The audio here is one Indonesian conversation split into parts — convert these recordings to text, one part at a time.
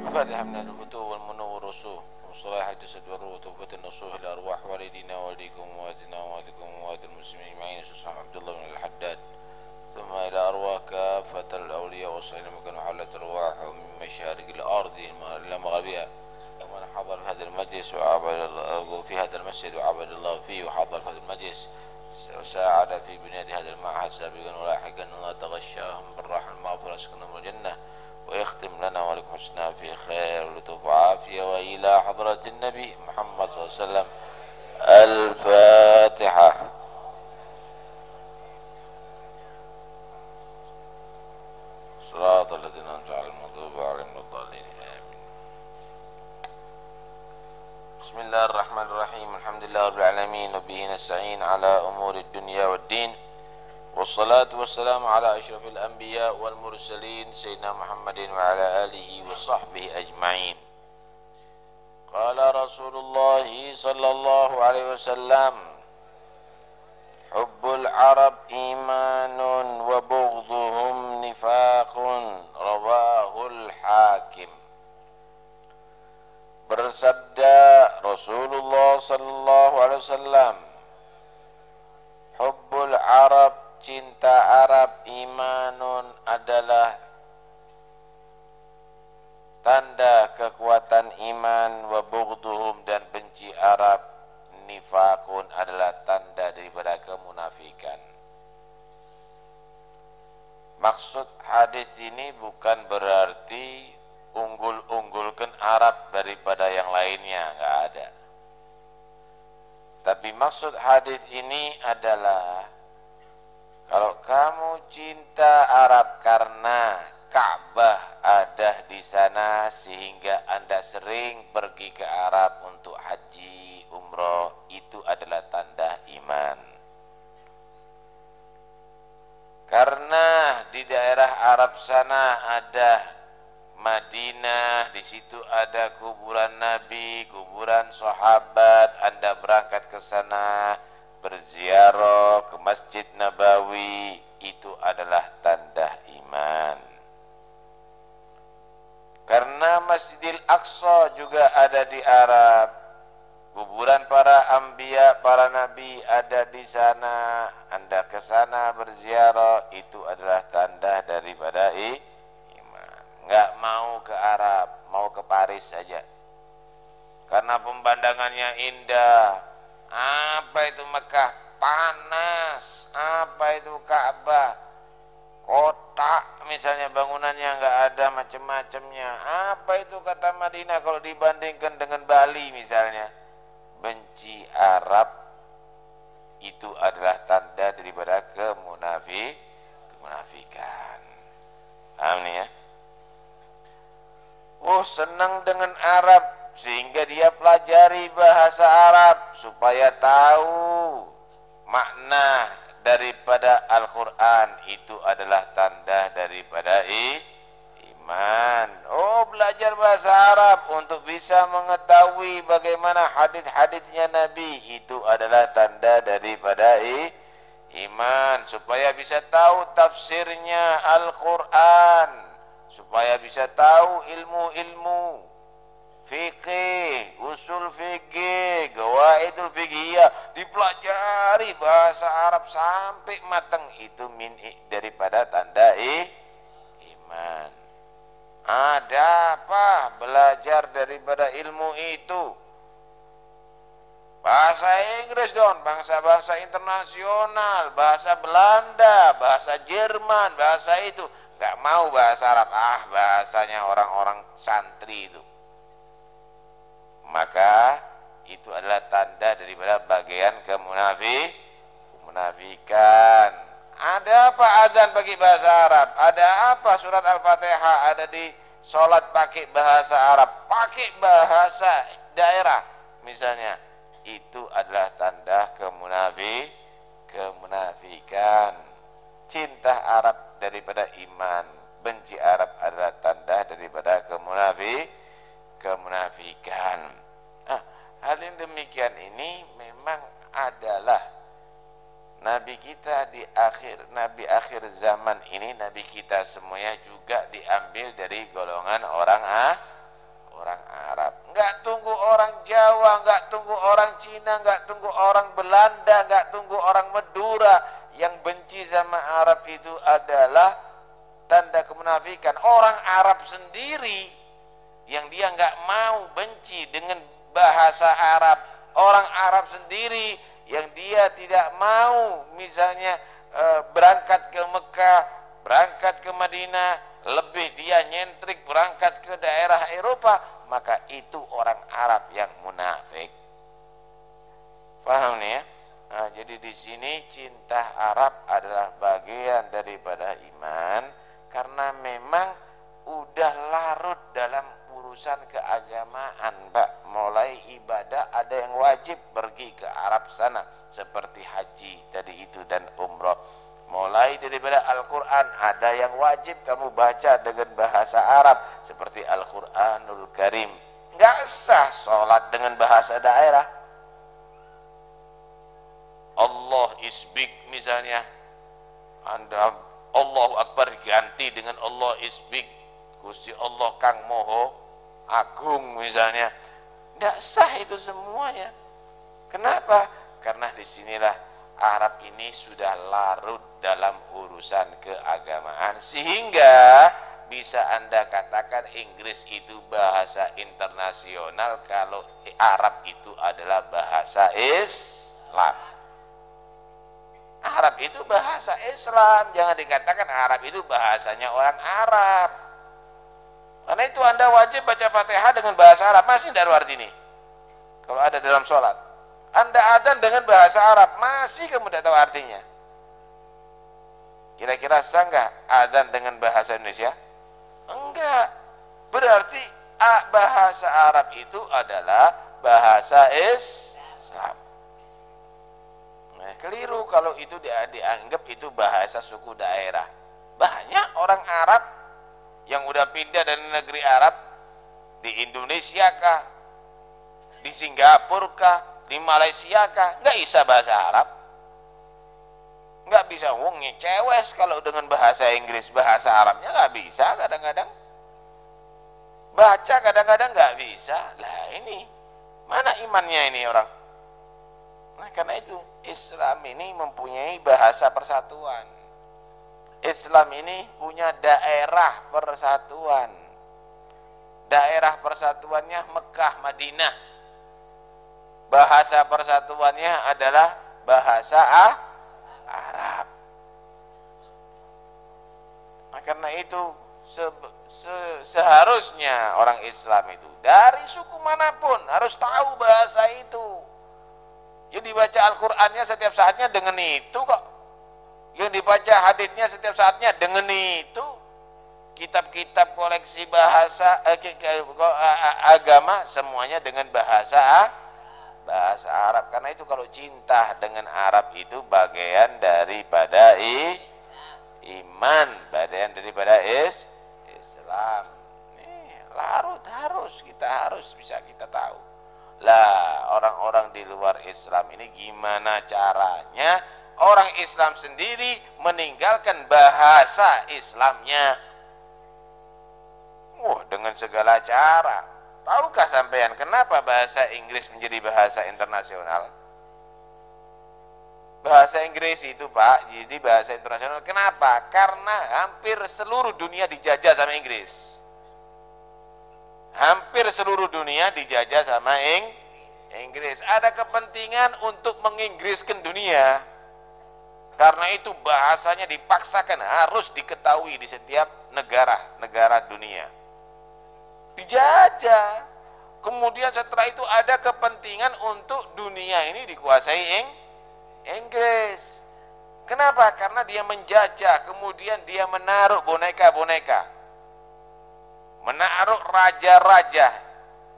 الفاتحة من الفتوح والمنو والرسوح وصلاح الجسد والروح وتوبة النصوح إلى أرواح والدينا ووالديكم ووالدنا ووالدكم ووالد المسلمين أجمعين خصوصا عبد الله بن الحداد ثم إلى أرواح كافة الأولياء والصالحين مكان وحلت أرواحهم من مشارق الأرض إلى مغربها ومن حضر في هذا المجلس وعبد في هذا المسجد وعبد الله فيه وحضر في هذا المجلس وساعد في بناء هذا المعهد سابقا ولاحقا الله تغشاهم بالراحة المغفرة اسكنهم الجنة ويختم لنا ولكم حسنا في خير ولطف وعافية وإلى حضرة النبي محمد صلى الله عليه وسلم الفاتحة. صراط الذين أنعمت عليهم غير المغضوب عليهم ولا الضالين آمين. بسم الله الرحمن الرحيم الحمد لله رب العالمين وبه نستعين على أمور الدنيا والدين والصلاة والسلام على أشرف الأنبياء والمرسلين سيدنا محمد وعلى آله وصحبه أجمعين. قال رسول الله صلى الله عليه وسلم حب العرب إيمان وبغضهم نفاق رواه الحاكم. Bersabda Rasulullah sallallahu alaihi wasallam, hubbul Arab, cinta Arab, imanun adalah tanda kekuatan iman, wa bughduhum, dan benci Arab, nifakun, adalah tanda daripada kemunafikan. Maksud hadis ini bukan berarti unggul-unggulkan Arab daripada yang lainnya, enggak ada. Tapi maksud hadis ini adalah kalau kamu cinta Arab karena Ka'bah ada di sana sehingga Anda sering pergi ke Arab untuk haji, umroh, itu adalah tanda iman. Karena di daerah Arab sana ada Madinah, di situ ada kuburan Nabi, kuburan sahabat, Anda berangkat ke sana berziarah ke Masjid Nabawi, itu adalah tanda iman. Karena Masjidil Aqsa juga ada di Arab, kuburan para anbiya, para nabi ada di sana, Anda ke sana berziarah, itu adalah tanda daripada enggak mau ke Arab, mau ke Paris saja karena pemandangannya indah. Apa itu Mekah? Panas. Apa itu Ka'bah? Kotak misalnya, bangunannya enggak ada macam-macamnya. Apa itu kata Madinah kalau dibandingkan dengan Bali misalnya? Benci Arab itu adalah tanda daripada kemunafikan. Paham nih ya? Oh, senang dengan Arab sehingga dia pelajari bahasa Arab supaya tahu makna daripada Al-Quran, itu adalah tanda daripada iman. Oh, belajar bahasa Arab untuk bisa mengetahui bagaimana hadis-hadisnya Nabi, itu adalah tanda daripada iman, supaya bisa tahu tafsirnya Al-Quran, supaya bisa tahu ilmu-ilmu fikih, usul fikih, qawaidul fiqhiyah, dipelajari bahasa Arab sampai matang, itu daripada tanda iman. Ada apa belajar daripada ilmu itu? Bahasa Inggris dong, bangsa-bangsa internasional, bahasa Belanda, bahasa Jerman, bahasa itu. Enggak mau bahasa Arab, bahasanya orang-orang santri itu. Maka itu adalah tanda daripada bagian kemunafikan. Ada apa azan pakai bahasa Arab? Ada apa surat Al-Fatihah ada di sholat pakai bahasa Arab? Pakai bahasa daerah misalnya. Itu adalah tanda kemunafikan. Cinta Arab daripada iman, benci Arab adalah tanda daripada kemunafikan. Hal yang demikian ini memang adalah Nabi kita di Nabi akhir zaman ini, Nabi kita semuanya juga diambil dari golongan orang orang Arab. Nggak tunggu orang Jawa, nggak tunggu orang Cina, nggak tunggu orang Belanda, nggak tunggu orang Madura. Yang benci sama Arab itu adalah tanda kemunafikan. Orang Arab sendiri yang dia nggak mau benci dengan bahasa Arab. Orang Arab sendiri yang dia tidak mau misalnya berangkat ke Mekah, berangkat ke Madinah, lebih dia nyentrik berangkat ke daerah Eropa, maka itu orang Arab yang munafik. Paham nih ya? Nah, jadi di sini cinta Arab adalah bagian daripada iman, karena memang udah larut dalam urusan keagamaan, Pak. Mulai ibadah ada yang wajib pergi ke Arab sana seperti haji tadi itu dan umroh. Mulai daripada Al-Quran ada yang wajib kamu baca dengan bahasa Arab seperti Al-Quranul Karim. Nggak sah sholat dengan bahasa daerah. Allah is big misalnya, Anda Allahu Akbar ganti dengan Allah is big, Gusti Allah Kang Moho Agung misalnya. Nggak sah itu semuanya. Kenapa? Karena disinilah Arab ini sudah larut dalam urusan keagamaan, sehingga bisa Anda katakan Inggris itu bahasa internasional kalau Arab itu adalah bahasa Islam. Arab itu bahasa Islam, jangan dikatakan Arab itu bahasanya orang Arab. Karena itu Anda wajib baca Fatihah dengan bahasa Arab. Masih tidak ada arti ini kalau ada dalam sholat. Anda adzan dengan bahasa Arab, masih kamu tidak tahu artinya. Kira-kira sah nggak adzan dengan bahasa Indonesia? Enggak. Berarti bahasa Arab itu adalah bahasa Islam. Nah, keliru kalau itu dianggap itu bahasa suku daerah. Banyak orang Arab yang udah pindah dari negeri Arab, di Indonesia kah, di Singapura kah, di Malaysia kah, nggak bisa bahasa Arab, nggak bisa. Cewes kalau dengan bahasa Inggris, bahasa Arabnya nggak bisa, kadang-kadang baca, kadang-kadang nggak bisa. Lah ini mana imannya ini orang? Nah, karena itu Islam ini mempunyai bahasa persatuan. Islam ini punya daerah persatuan. Daerah persatuannya Mekah, Madinah. Bahasa persatuannya adalah bahasa Arab. Nah, karena itu seharusnya orang Islam itu dari suku manapun harus tahu bahasa itu. Yang dibaca Al-Qur'annya setiap saatnya dengan itu kok. Yang dibaca hadisnya setiap saatnya dengan itu. Kitab-kitab koleksi bahasa agama semuanya dengan bahasa Arab. Karena itu kalau cinta dengan Arab itu bagian daripada iman, bagian daripada Islam. Nih, larut harus bisa kita tahu. Lah, orang-orang di luar Islam ini gimana caranya orang Islam sendiri meninggalkan bahasa Islamnya? Wah, dengan segala cara. Tahukah sampean kenapa bahasa Inggris menjadi bahasa internasional? Bahasa Inggris itu, Pak, jadi bahasa internasional. Kenapa? Karena hampir seluruh dunia dijajah sama Inggris. Hampir seluruh dunia dijajah sama Inggris. Ada kepentingan untuk menginggriskan dunia. Karena itu bahasanya dipaksakan harus diketahui di setiap negara dunia. Dijajah. Kemudian setelah itu ada kepentingan untuk dunia ini dikuasai Inggris. Kenapa? Karena dia menjajah, kemudian dia menaruh boneka-boneka, menaruh raja-raja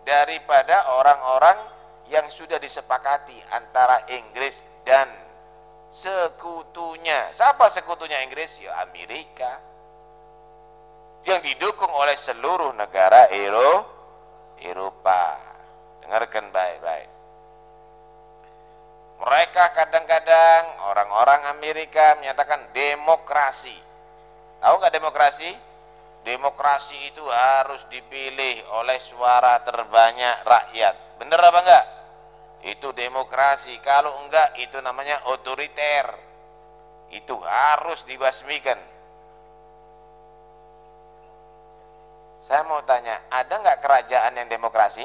daripada orang-orang yang sudah disepakati antara Inggris dan sekutunya. Siapa sekutunya Inggris? Ya Amerika, yang didukung oleh seluruh negara Eropa. Dengarkan baik-baik. Mereka kadang-kadang orang-orang Amerika menyatakan demokrasi. Tahu nggak demokrasi? demokrasi itu harus dipilih oleh suara terbanyak rakyat. Bener apa enggak? Itu demokrasi. Kalau enggak, itu namanya otoriter. Itu harus dibasmikan. Saya mau tanya, ada enggak kerajaan yang demokrasi?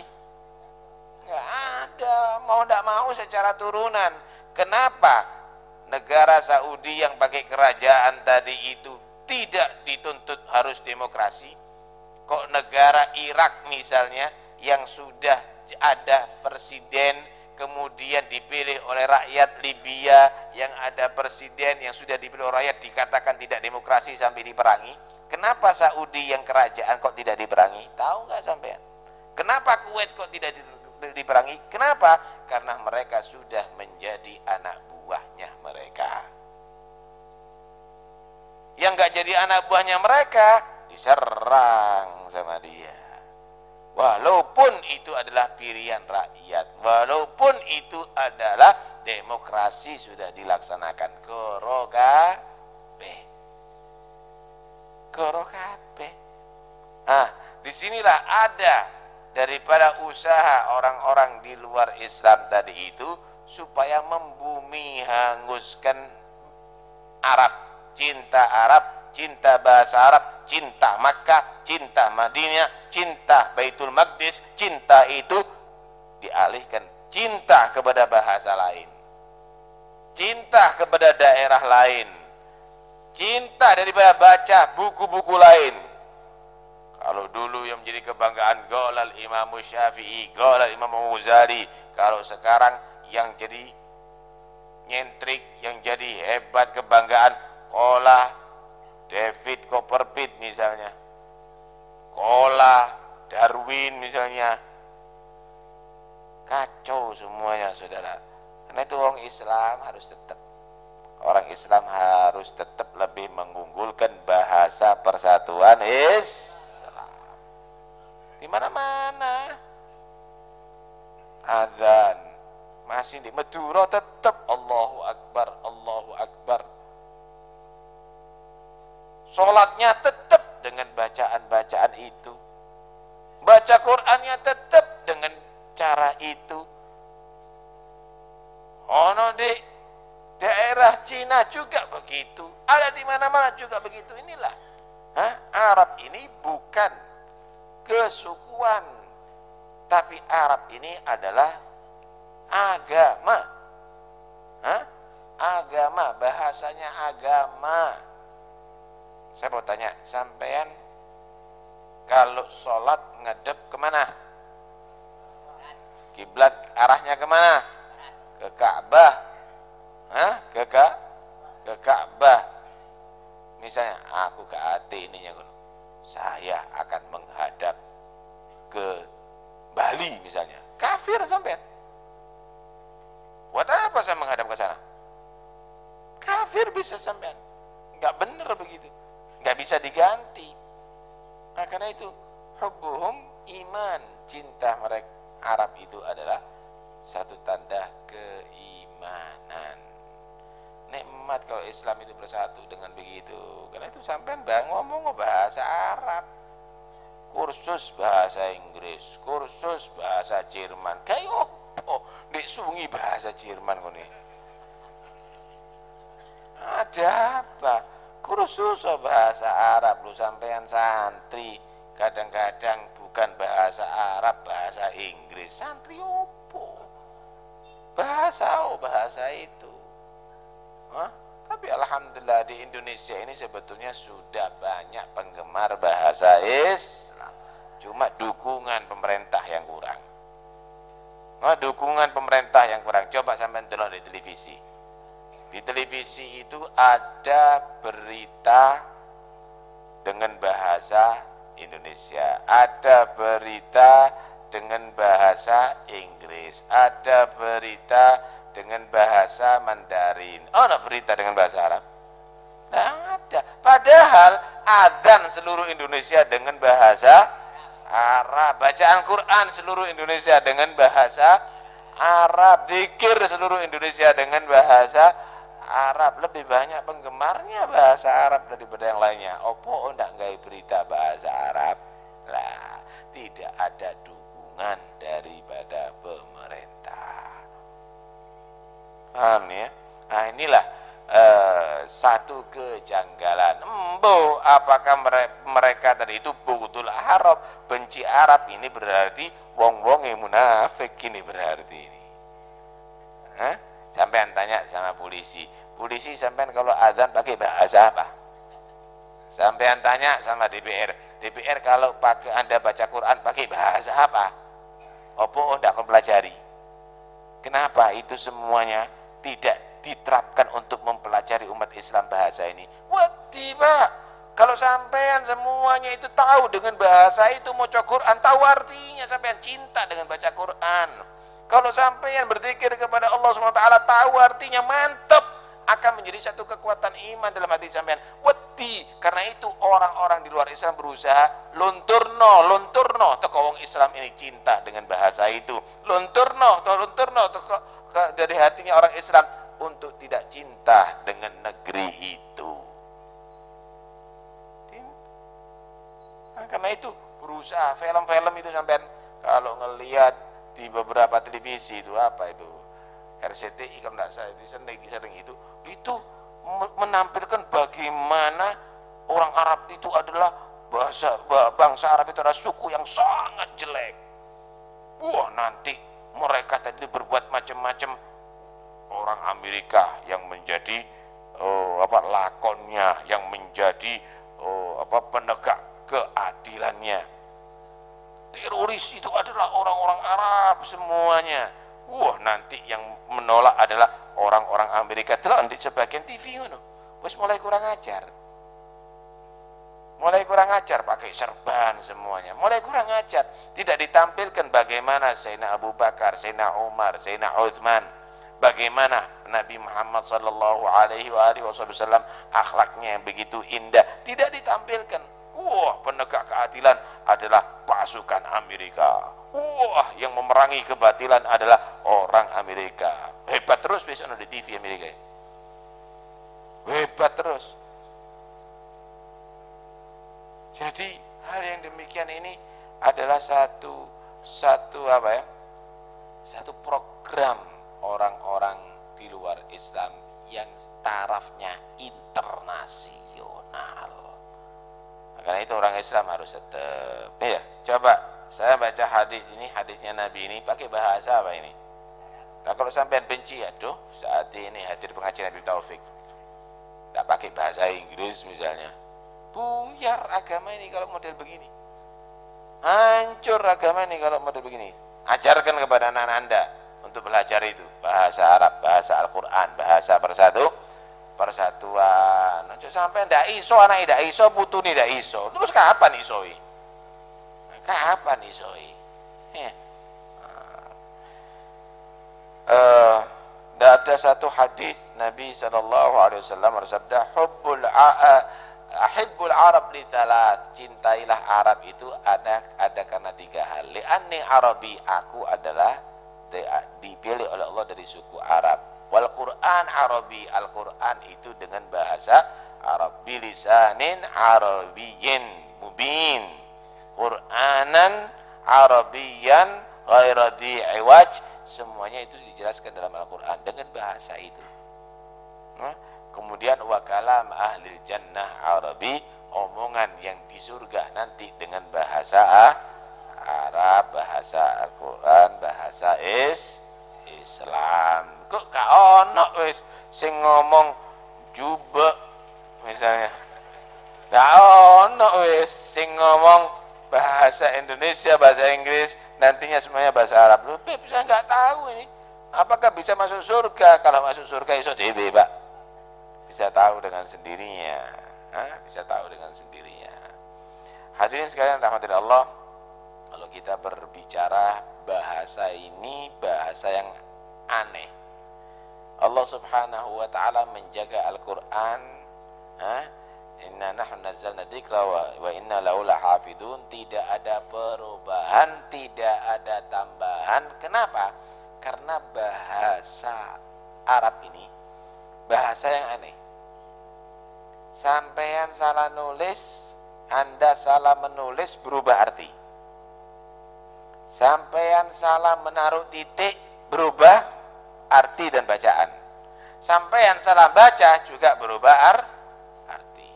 Enggak ada, mau enggak mau secara turunan. Kenapa negara Saudi yang pakai kerajaan tadi itu tidak dituntut harus demokrasi? Kok negara Irak misalnya yang sudah ada presiden kemudian dipilih oleh rakyat, Libya yang ada presiden yang sudah dipilih oleh rakyat dikatakan tidak demokrasi sampai diperangi? Kenapa Saudi yang kerajaan kok tidak diperangi? Tahu nggak sampean? Kenapa Kuwait kok tidak diperangi? Kenapa? Karena mereka sudah menjadi anak buahnya mereka. Yang nggak jadi anak buahnya mereka diserang sama dia. Walaupun itu adalah pilihan rakyat, walaupun itu adalah demokrasi sudah dilaksanakan korokabe. Disinilah ada daripada usaha orang-orang di luar Islam tadi itu supaya membumi hanguskan Arab, cinta bahasa Arab, cinta Makkah, cinta Madinah, cinta Baitul Maqdis, cinta itu dialihkan cinta kepada bahasa lain, cinta kepada daerah lain, cinta daripada baca buku-buku lain. Kalau dulu yang menjadi kebanggaan golal Imam Syafi'i, golal Imam Ghazali, kalau sekarang yang jadi nyentrik, yang jadi hebat kebanggaan Kola David Copperfield misalnya, Kola Darwin misalnya. Kacau semuanya saudara. Karena itu orang Islam harus tetap lebih mengunggulkan bahasa persatuan Islam. Di mana-mana adzan masih di Madura tetap Allahu Akbar, Allahu Akbar. Sholatnya tetap dengan bacaan-bacaan itu, baca Qur'annya tetap dengan cara itu. Ono di daerah Cina juga begitu, ada di mana-mana juga begitu. Inilah Arab ini bukan kesukuan, tapi Arab ini adalah agama. Agama, bahasanya agama. Saya mau tanya, sampean kalau sholat ngadep kemana? Kiblat arahnya kemana? Ke Ka'bah. Ke Ka'bah. Misalnya, aku ke hati ininya, saya akan menghadap ke Bali misalnya. Kafir sampean. Buat apa saya menghadap ke sana? Kafir bisa sampean. Enggak benar begitu. Enggak bisa diganti. Nah, karena itu hubbuhum iman, cinta mereka Arab itu adalah satu tanda keimanan. Nikmat kalau Islam itu bersatu dengan begitu. Karena itu sampean ngomong bahasa Arab, kursus bahasa Inggris, kursus bahasa Jerman. Kayak nek sungi bahasa Jerman kene. Ada apa? Kursus bahasa Arab lu sampean santri, kadang-kadang bukan bahasa Arab, bahasa Inggris. Santri opo? Bahasa itu. Tapi alhamdulillah di Indonesia ini sebetulnya sudah banyak penggemar bahasa Islam. Cuma dukungan pemerintah yang kurang. Dukungan pemerintah yang kurang. Coba sampean delok di televisi. Di televisi itu ada berita dengan bahasa Indonesia, ada berita dengan bahasa Inggris, ada berita dengan bahasa Mandarin. Ada berita dengan bahasa Arab? Tidak ada. Padahal adzan seluruh Indonesia dengan bahasa Arab, bacaan Quran seluruh Indonesia dengan bahasa Arab, zikir seluruh Indonesia dengan bahasa Arab, lebih banyak penggemarnya bahasa Arab daripada yang lainnya. Opo ndak gawe berita bahasa Arab? Lah, tidak ada dukungan daripada pemerintah. Paham ya? Nah, inilah satu kejanggalan. Apakah mereka tadi itu bughdul Arab, benci Arab, ini berarti wong-wong yang munafik, ini berarti ini. Sampean tanya sama polisi, sampean kalau azan pakai bahasa apa? Sampean tanya sama DPR kalau pakai Anda baca Quran pakai bahasa apa? Opo ndak mempelajari? Kenapa itu semuanya tidak diterapkan untuk mempelajari umat Islam bahasa ini? Tiba, kalau sampean semuanya itu tahu dengan bahasa itu, mau baca Quran, tahu artinya, sampean cinta dengan baca Quran. Kalau sampean berzikir kepada Allah SWT, tahu artinya, mantap, akan menjadi satu kekuatan iman dalam hati sampean. Karena itu orang-orang di luar Islam berusaha lunturno teko wong Islam ini cinta dengan bahasa itu. Lunturno teko dari hatinya orang Islam untuk tidak cinta dengan negeri itu. Nah, karena itu berusaha film-film itu sampean kalau ngelihat di beberapa televisi itu apa itu RCTI kalau tidak salah itu sering itu menampilkan bagaimana orang Arab itu adalah bangsa Arab itu adalah suku yang sangat jelek. Nanti mereka tadi berbuat macam-macam. Orang Amerika yang menjadi lakonnya, yang menjadi penegak keadilannya. Teroris itu adalah orang-orang Arab semuanya. Nanti yang menolak adalah orang-orang Amerika. Telah di sebagian TV ngono. Wis mulai kurang ajar. Pakai serban semuanya. Mulai kurang ajar. Tidak ditampilkan bagaimana Sayyidina Abu Bakar, Sayyidina Umar, Sayyidina Uthman, bagaimana Nabi Muhammad sallallahu alaihi wasallam akhlaknya yang begitu indah. Tidak ditampilkan. Penegak keadilan adalah pasukan Amerika. Yang memerangi kebatilan adalah orang Amerika. Hebat terus besok di TV Amerika. Hebat terus. Jadi hal yang demikian ini adalah satu program orang-orang di luar Islam yang tarafnya internasional. Karena itu orang Islam harus tetap. Coba saya baca hadis ini, hadisnya Nabi ini pakai bahasa apa ini? Nah, kalau sampean benci, saat ini hadir pengajian Nabi Taufik, tidak pakai bahasa Inggris misalnya, buyar agama ini kalau model begini. Hancur agama ini kalau model begini. Ajarkan kepada anak-anak Anda untuk belajar itu bahasa Arab, bahasa Al-Quran, bahasa persatuan. Sampai ndak iso, anak ndak iso, putu ndak iso. Terus kapan isoi? Ndak ada satu hadis Nabi SAW bersabda, ahibbul Arab li thalat, cintailah Arab itu ada karena 3 hal. Li'anni Arabi, aku adalah dipilih oleh Allah dari suku Arab. Wal Quran Arabi, Al-Quran itu dengan bahasa Arab. Bilisanin Arabiyyin mubin, Quranan Arabiyan ghaira di'iwaj, semuanya itu dijelaskan dalam Al-Quran dengan bahasa itu. Kemudian wa kalam ahli jannah Arabi, omongan yang di surga nanti dengan bahasa Arab, bahasa Al-Quran, bahasa Islam. Kok gak ono wis sing ngomong jubek misalnya, gak ono wis sing ngomong bahasa Indonesia, bahasa Inggris, nantinya semuanya bahasa Arab. Loh, saya nggak tahu ini apakah bisa masuk surga. Kalau masuk surga iso dhewe, Pak, bisa tahu dengan sendirinya. Bisa tahu dengan sendirinya. Hadirin sekalian rahmatillah Allah, kalau kita berbicara bahasa ini bahasa yang aneh. Allah Subhanahu wa taala menjaga Al-Qur'an, inna nahnu nazzalna dzikra wa inna lahu lahafidun, tidak ada perubahan, tidak ada tambahan. Kenapa? Karena bahasa Arab ini Bahasa yang aneh. Sampean salah nulis, Anda salah menulis, berubah arti. Sampean salah menaruh titik, berubah arti dan bacaan. Sampean salah baca juga berubah arti.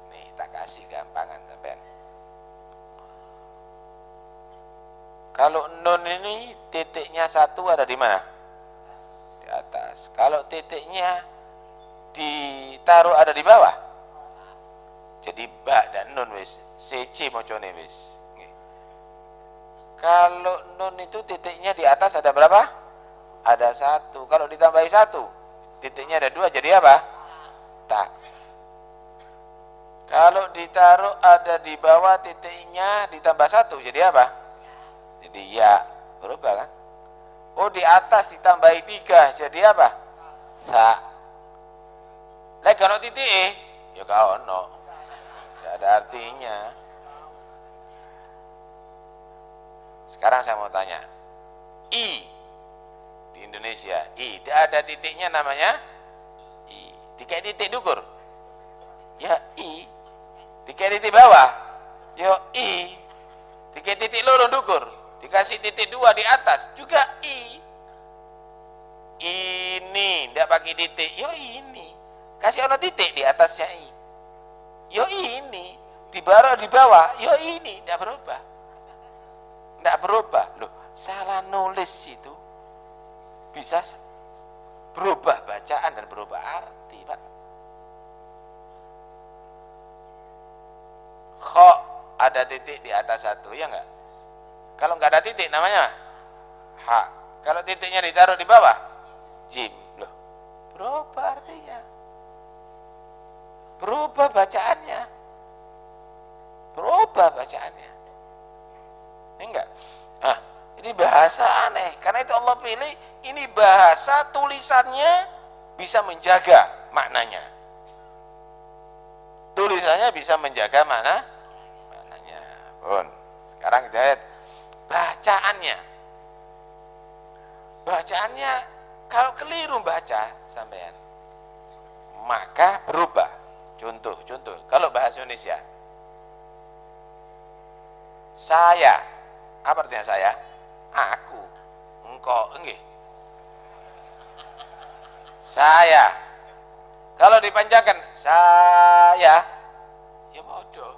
Nih, tak kasih gampangan sampean. Kalau nun ini titiknya satu ada di mana? Di atas. Kalau titiknya ditaruh ada di bawah, jadi ba dan nun wis CC mocone wis. Kalau nun itu titiknya di atas ada berapa? Ada satu. Kalau ditambahi satu, titiknya ada dua, jadi apa? Tak. Kalau ditaruh ada di bawah titiknya ditambah satu, jadi apa? Jadi ya, berubah kan? Oh, di atas ditambahi tiga, jadi apa? Sa. Lah kalau titik ya kau ono, tidak ada artinya. Sekarang saya mau tanya, I di Indonesia, I tidak ada titiknya namanya I. Tiga titik dukur, ya I. Tiga titik bawah, ya I. Tiga titik lorong dukur, dikasih titik dua di atas juga I. Ini tidak pakai titik, yo ini. Kasih ono titik di atasnya I. Yo ini, di bawah, yo ini, tidak berubah. Tidak berubah. Loh, salah nulis itu bisa berubah bacaan dan berubah arti, Pak. Kho ada titik di atas satu, ya enggak? Kalau enggak ada titik namanya ha. Kalau titiknya ditaruh di bawah, jim. Loh, berubah artinya. Berubah bacaannya. Berubah bacaannya. Enggak. Nah, ini bahasa aneh. Karena itu Allah pilih ini bahasa tulisannya bisa menjaga maknanya. Tulisannya bisa menjaga maknanya. Pun. Sekarang kita lihat bacaannya. Bacaannya kalau keliru baca sampean, maka berubah. Contoh. Kalau bahasa Indonesia, saya, apa artinya saya? Aku, engkau, enggih. Saya. Kalau dipanjangkan, saya, ya bodoh.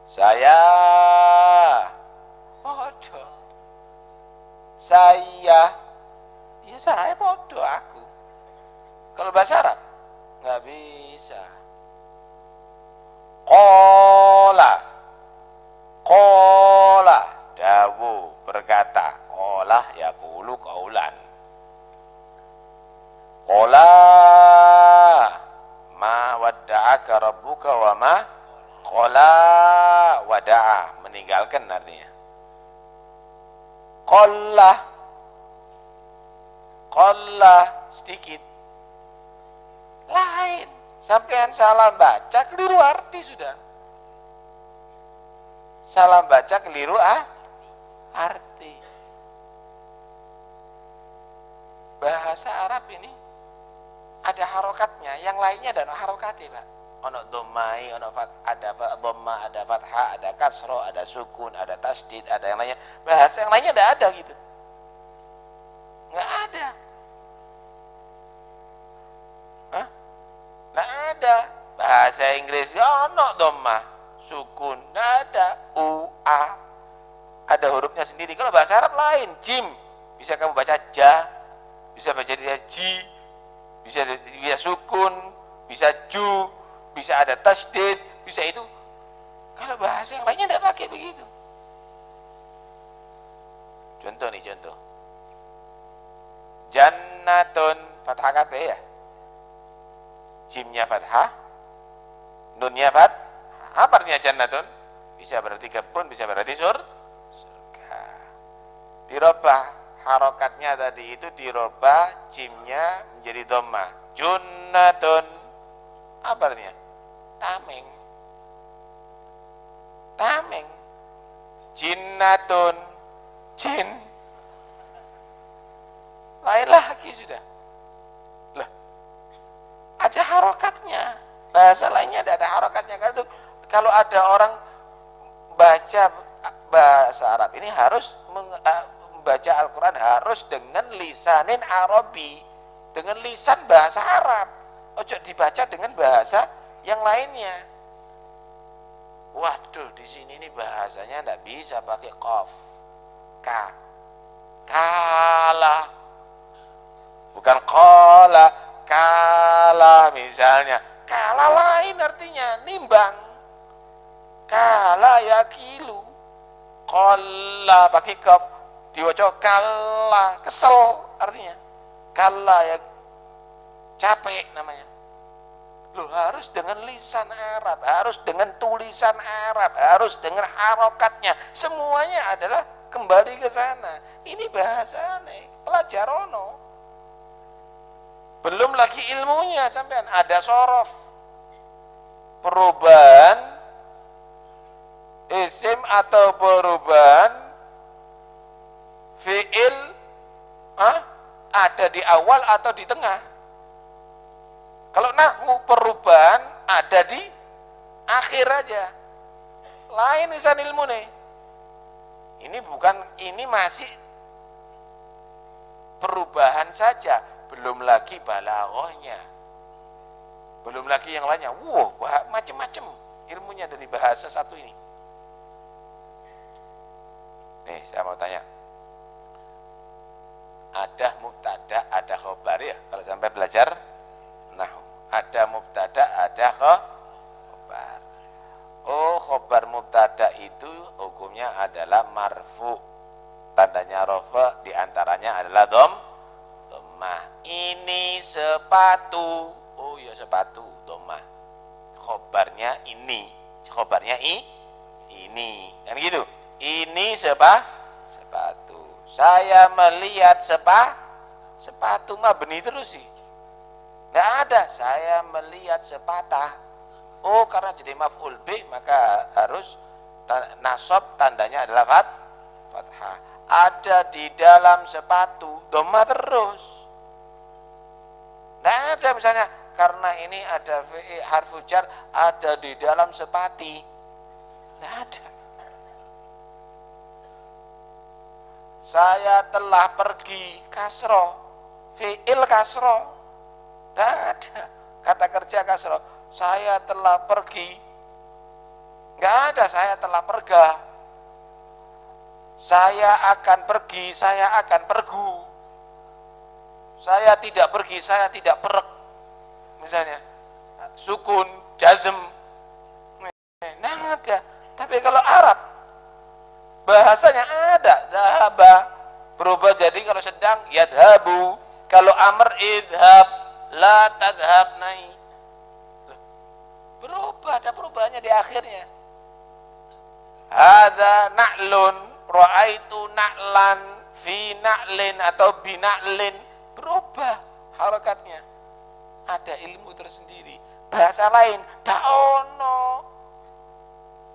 Saya, bodoh. Saya, ya saya bodoh aku. Kalau bahasa Arab, nggak bisa. Kola, dawu, berkata. Kola, yaqulu qaulan. Kola, ma wadda'aka rabbuka wa ma kola wada'a, meninggalkan artinya. Kola, sedikit. Lain. Sampean salah baca, keliru arti sudah. Salah baca, keliru arti. Bahasa Arab ini ada harokatnya, yang lainnya ada harokatnya, Pak. Ono dhammai, ono ada dhamma, ada fathah, ada kasro, ada sukun, ada tasdid, ada yang lainnya. Bahasa yang lainnya ada gitu. Nggak ada. Hah? Nggak ada. Bahasa Inggris ono dhamma, sukun, nggak ada. A, ada hurufnya sendiri. Kalau bahasa Arab lain, jim, bisa kamu baca ja, bisa baca dia ji, bisa sukun, bisa ju, bisa ada tasdid, bisa itu. Kalau bahasa yang lainnya tidak pakai begitu. Contoh. Jannatun, fathah kabeh ya. Jimnya fathah, nunnya fathah. Apa artinya jannatun? Bisa berarti kebun, bisa berarti surga. Dirobah harokatnya tadi itu, dirobah jimnya menjadi dhamma. Junnatun, apa artinya? Tameng. Jinnatun, jin. Lain lagi sudah. Lah, ada harokatnya. Bahasa lainnya tidak ada harokatnya. Kalau ada orang baca bahasa Arab ini harus membaca Al-Quran harus dengan lisanin Arabi, dengan lisan bahasa Arab. Ojo dibaca dengan bahasa yang lainnya. Waduh, di sini nih bahasanya tidak bisa pakai qaf, ka, kala, bukan qala, kala misalnya. Kala lain artinya nimbang. Kala yakilu, qalla pakai qaf, diwaca kala, kesel artinya. Kala ya capek namanya. Loh, harus dengan lisan Arab, harus dengan tulisan Arab, harus dengan harokatnya. Semuanya adalah kembali ke sana. Ini bahasane, pelajarono. Belum lagi ilmunya sampean, ada sorof, perubahan isim atau perubahan fiil ada di awal atau di tengah. Kalau nahwu perubahan ada di akhir aja. Lain lisan ilmu nih. Ini masih perubahan saja, belum lagi balaghahnya. Belum lagi yang lainnya. Wow, macam-macam ilmunya dari bahasa satu ini. Nih, saya mau tanya. Ada mubtada, ada khobar ya? Kalau sampai belajar ada mubtada, ada khobar. Oh, khobar mubtada itu hukumnya adalah marfu. Tandanya rafa diantaranya adalah dhammah. Ini sepatu. Oh ya, sepatu, dhammah. Khobarnya ini. Khobarnya ini. Kan gitu. Ini sepatu. Saya melihat sepatu mah benih terus sih. Nggak ada, saya melihat sepatah. Oh, karena jadi maf'ul bih maka harus nasab tandanya adalah fathah. Ada di dalam sepatu, dhammah terus. Nggak ada misalnya karena ini ada harfu jar, ada di dalam sepati. Nggak ada. Saya telah pergi, kasroh, fi'il kasroh. Tidak ada kata kerja kasroh. Saya telah pergi. Nggak ada saya telah perga. Saya akan pergi, saya akan pergu. Saya tidak pergi, saya tidak perek. Misalnya sukun, jazm. Nggak ada. Tapi kalau Arab bahasanya ada. Dhahaba berubah jadi kalau sedang yadhabu. Kalau amr idhab, la tadhab naik. Berubah, ada perubahannya di akhirnya. Hadza na'lun, ra'aitu na'lan, fi na'lin atau bi na'lin. Berubah harokatnya. Ada ilmu tersendiri. Bahasa lain, da'ono.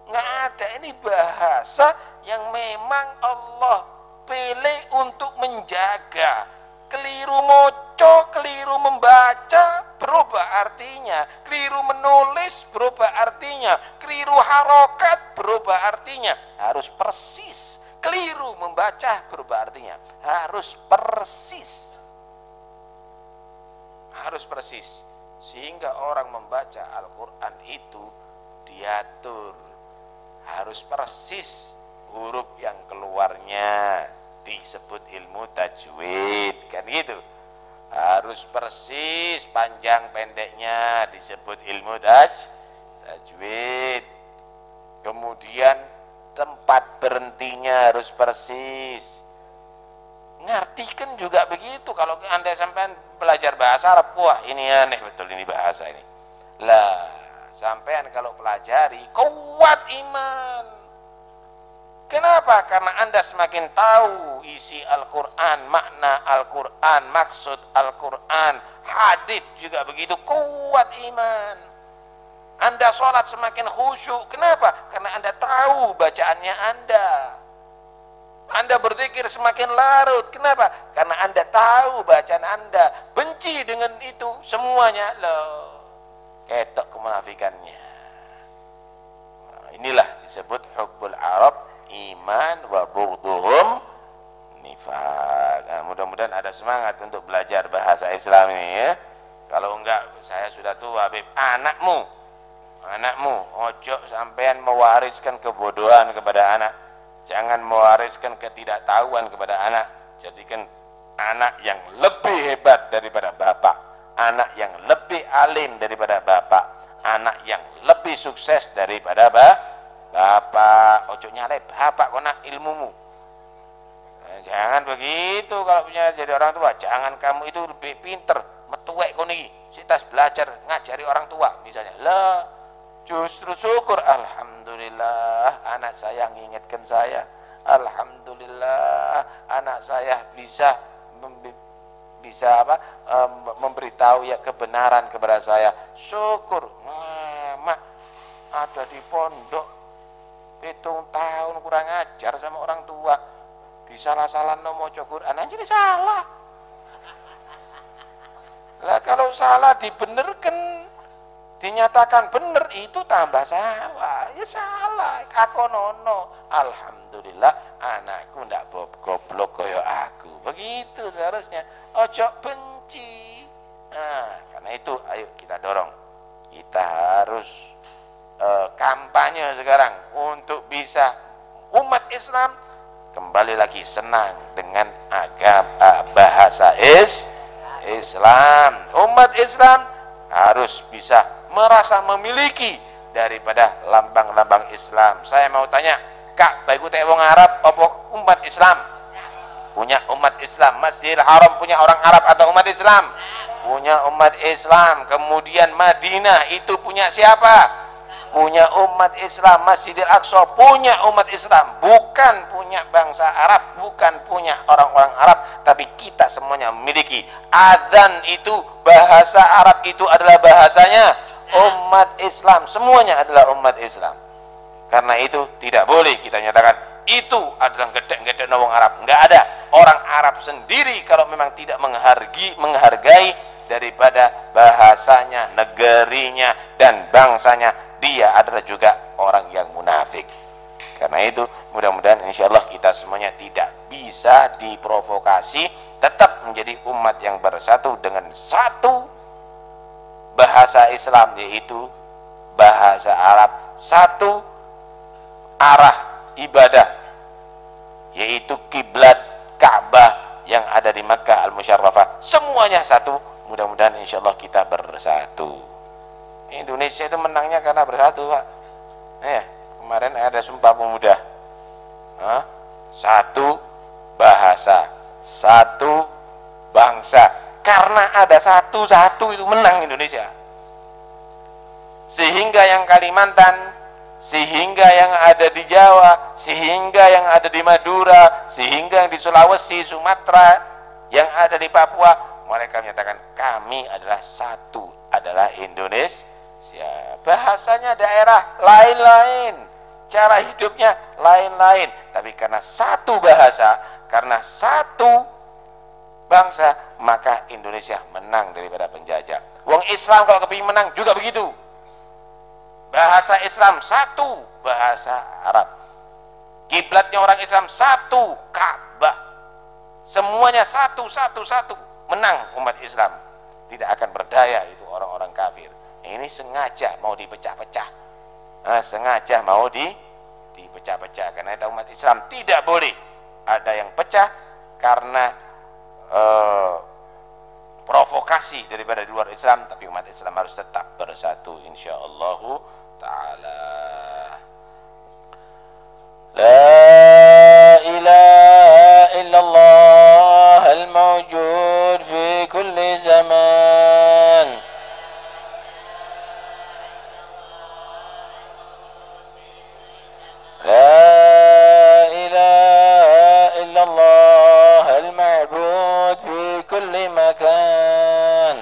Nggak ada. Ini bahasa yang memang Allah pilih untuk menjaga. Keliru moco, keliru membaca, berubah artinya. Keliru menulis, berubah artinya. Keliru harokat, berubah artinya. Harus persis. Keliru membaca, berubah artinya. Harus persis. Harus persis. Sehingga orang membaca Al-Quran itu diatur. Harus persis huruf yang keluarnya. Disebut ilmu tajwid, kan gitu. Harus persis panjang pendeknya, disebut ilmu tajwid. Kemudian tempat berhentinya harus persis. Ngartikan juga begitu. Kalau Anda sampai belajar bahasa Arab, wah ini aneh betul ini bahasa ini. Lah, sampean kalau pelajari kuat iman. Kenapa? Karena Anda semakin tahu isi Al-Quran, makna Al-Quran, maksud Al-Quran, hadis juga begitu, kuat iman. Anda sholat semakin khusyuk. Kenapa? Karena Anda tahu bacaannya Anda. Anda berzikir semakin larut. Kenapa? Karena Anda tahu bacaan Anda. Benci dengan itu semuanya loh. ketok kemunafikannya. Nah, inilah disebut hubbul Arab iman wa bughdhuhum nifaq. Nah, mudah-mudahan ada semangat untuk belajar bahasa Islam ini ya. Kalau enggak, saya sudah tua, Beb. Anakmu ojo sampean mewariskan kebodohan kepada anak. Jangan mewariskan ketidaktahuan kepada anak. Jadikan anak yang lebih hebat daripada bapak, anak yang lebih alim daripada bapak, anak yang lebih sukses daripada bapak. Ojo nyalai bapak kena ilmumu. Nah, jangan begitu kalau punya jadi orang tua. Jangan kamu itu lebih pinter, metuwek koni, sitas belajar ngajari orang tua misalnya. Lah, justru syukur, alhamdulillah anak saya mengingatkan saya. Alhamdulillah anak saya bisa memberitahu ya kebenaran kepada saya. Syukur. Mak ada di pondok 7 tahun kurang ajar sama orang tua, disalah-salah maca Quran aja salah. Lah kalau salah dibenerkan, dinyatakan benar, itu tambah salah. Ya salah, aku nono. Alhamdulillah anakku ndak goblok kaya aku. Begitu seharusnya. Ojo benci. Nah, karena itu ayo kita dorong. Kita harus kampanye sekarang untuk bisa umat Islam kembali lagi senang dengan agama bahasa Islam. Umat Islam harus bisa merasa memiliki daripada lambang-lambang Islam. Saya mau tanya, Kak, baik teh wong Arab apa umat Islam? Punya umat Islam. Masjidil Haram punya orang Arab atau umat Islam? Punya umat Islam. Kemudian Madinah itu punya siapa? Punya umat Islam. Masjidil Aqsa punya umat Islam, bukan punya bangsa Arab, bukan punya orang-orang Arab, tapi kita semuanya memiliki. Adzan itu bahasa Arab, itu adalah bahasanya umat Islam, semuanya adalah umat Islam. Karena itu tidak boleh kita nyatakan itu adalah gedek-gedek wong Arab. Enggak ada. Orang Arab sendiri kalau memang tidak menghargai daripada bahasanya, negerinya dan bangsanya, dia adalah juga orang yang munafik. Karena itu mudah-mudahan insyaallah kita semuanya tidak bisa diprovokasi, tetap menjadi umat yang bersatu dengan satu bahasa Islam, yaitu bahasa Arab, satu arah ibadah, yaitu kiblat Ka'bah yang ada di Makkah Al-Musyarrafah, semuanya satu. Mudah-mudahan insyaallah kita bersatu. Indonesia itu menangnya karena bersatu, Pak. Ya, kemarin ada Sumpah Pemuda. Satu bahasa, satu bangsa. Karena ada satu-satu itu menang Indonesia. Sehingga yang Kalimantan, sehingga yang ada di Jawa, sehingga yang ada di Madura, sehingga yang di Sulawesi, Sumatera, yang ada di Papua, mereka menyatakan kami adalah satu, adalah Indonesia. Bahasanya daerah lain-lain, cara hidupnya lain-lain, tapi karena satu bahasa, karena satu bangsa, maka Indonesia menang daripada penjajah. Wong Islam kalau kepingin menang juga begitu. Bahasa Islam satu, bahasa Arab. Kiblatnya orang Islam satu, Ka'bah. Semuanya satu, menang umat Islam. Tidak akan berdaya itu orang-orang kafir. Ini sengaja mau dipecah-pecah. Sengaja mau dipecah-pecah. Karena itu umat Islam tidak boleh ada yang pecah karena provokasi daripada di luar Islam, tapi umat Islam harus tetap bersatu insyaallah ta'ala. La ilaha illallah al-mawjud fi kulli zaman. La ilaha illallah al-ma'bud fi kulli makan.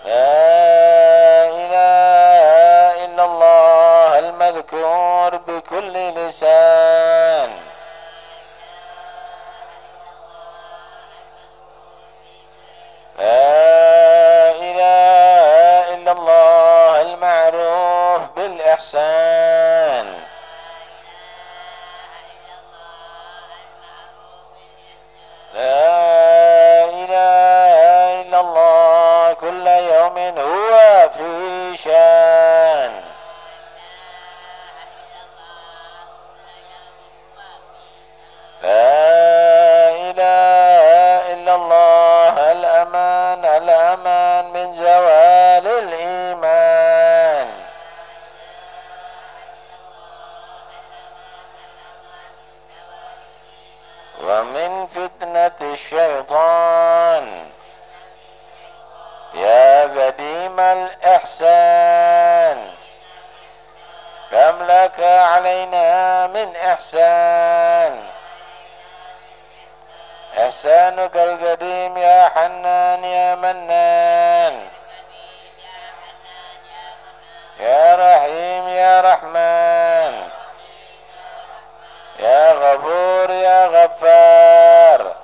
La ilaha illallah al-madhkur bi kulli lisan. بالإحسان لا إله إلا الله كل يوم هو في شان لا إله إلا الله الأمان الأمان من زوال الإيمان ومن فتنة الشيطان يا قديم الإحسان كم لك علينا من إحسان إحسانك القديم يا حنان يا منان يا رحيم يا رحمن يا غفور يا غفار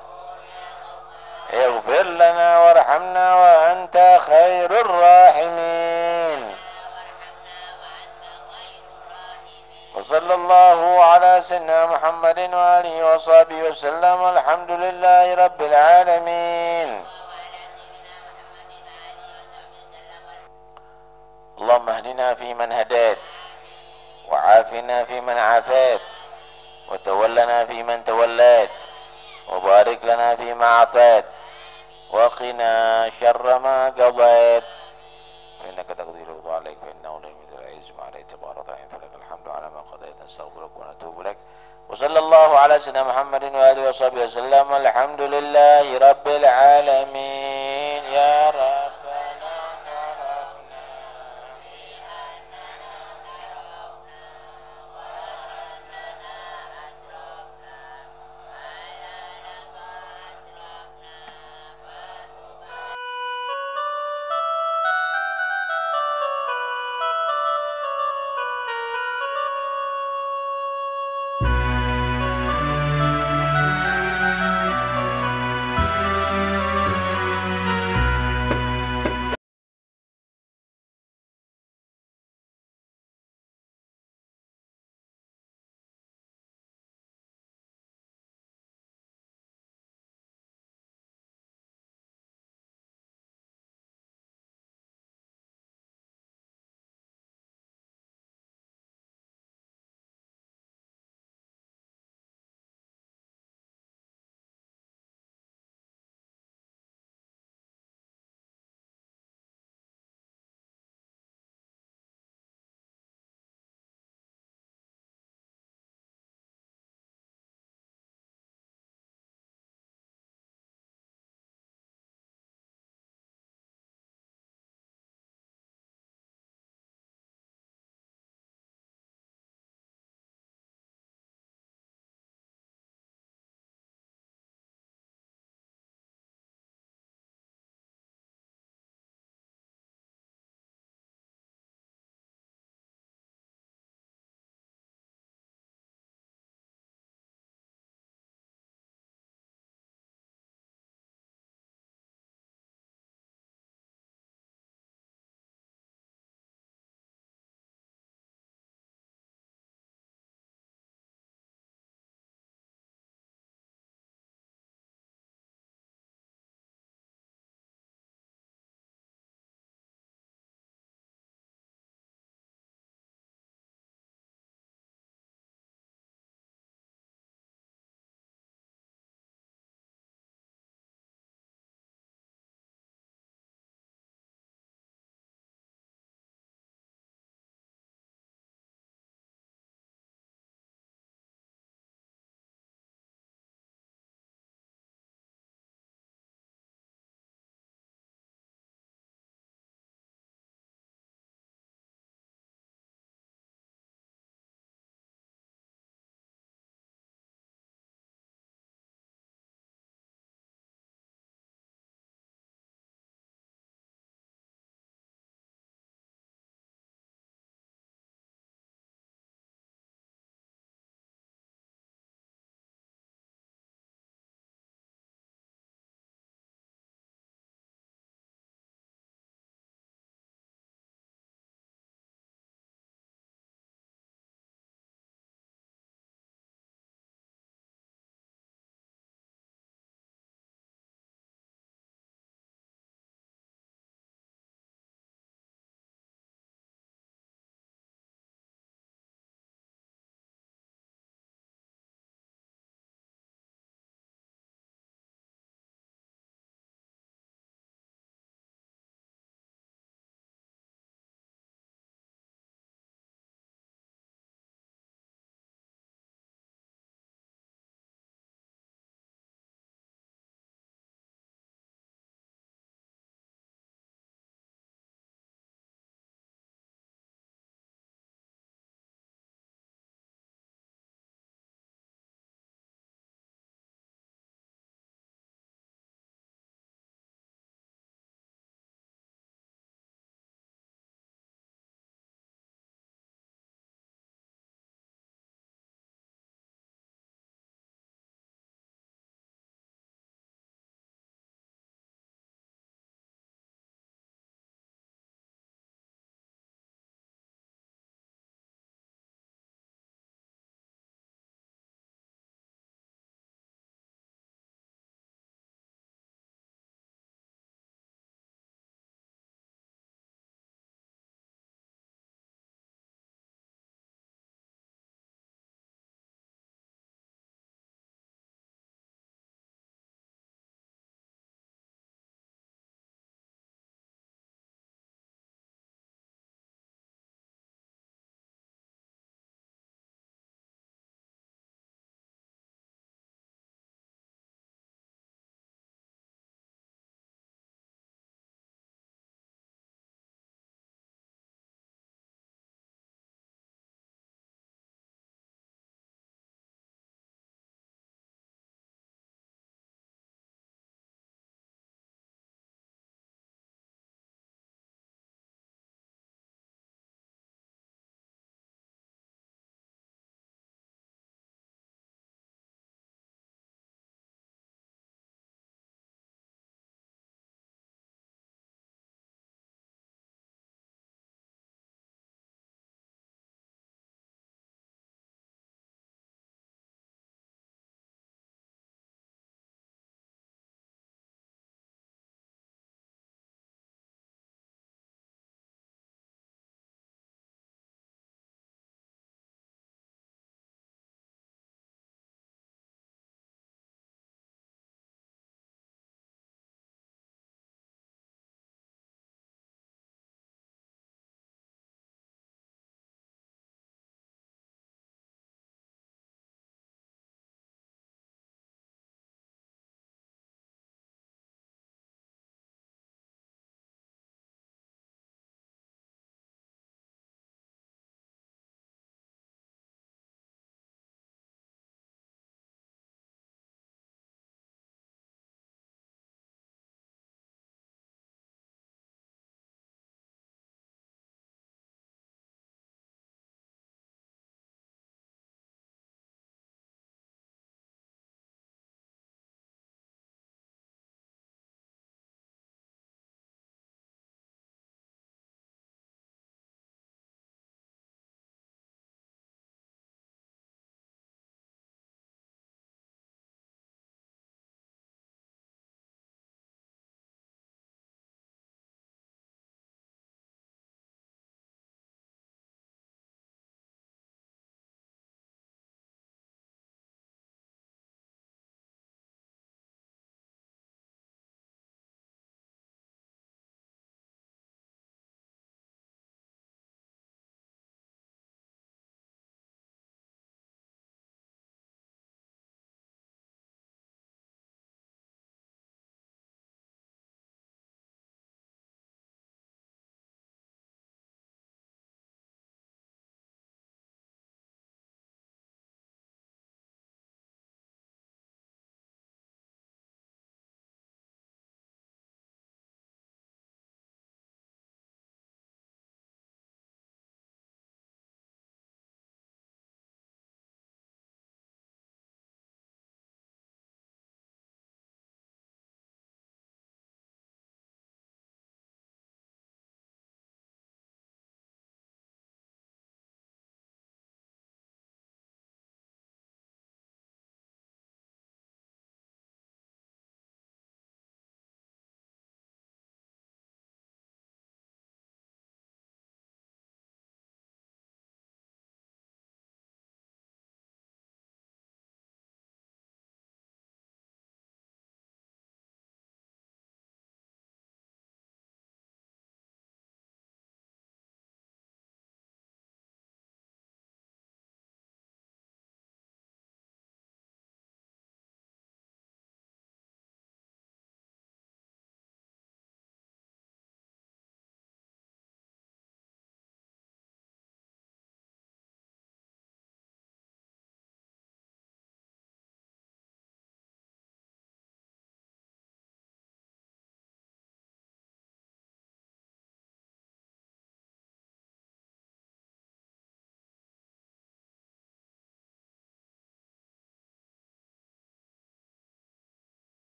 اغفر لنا وارحمنا وأنت خير الراحمين وصلى الله على سيدنا محمد وآله وصحبه وسلم الحمد لله رب العالمين اللهم اهدنا فيمن هديت وعافنا فيمن عافيت وتولنا فيمن توليت وبارك لنا فيما أعطيت وقنا شر ما قضيت إنك تقضي الوضوء عليك فإنه لا يميت العز ما عليك تبارك وتعالى فلك الحمد على ما قضيت نستغفرك ونتوب لك وصلى الله على سيدنا محمد وآله وصحبه وسلم الحمد لله رب العالمين يا رب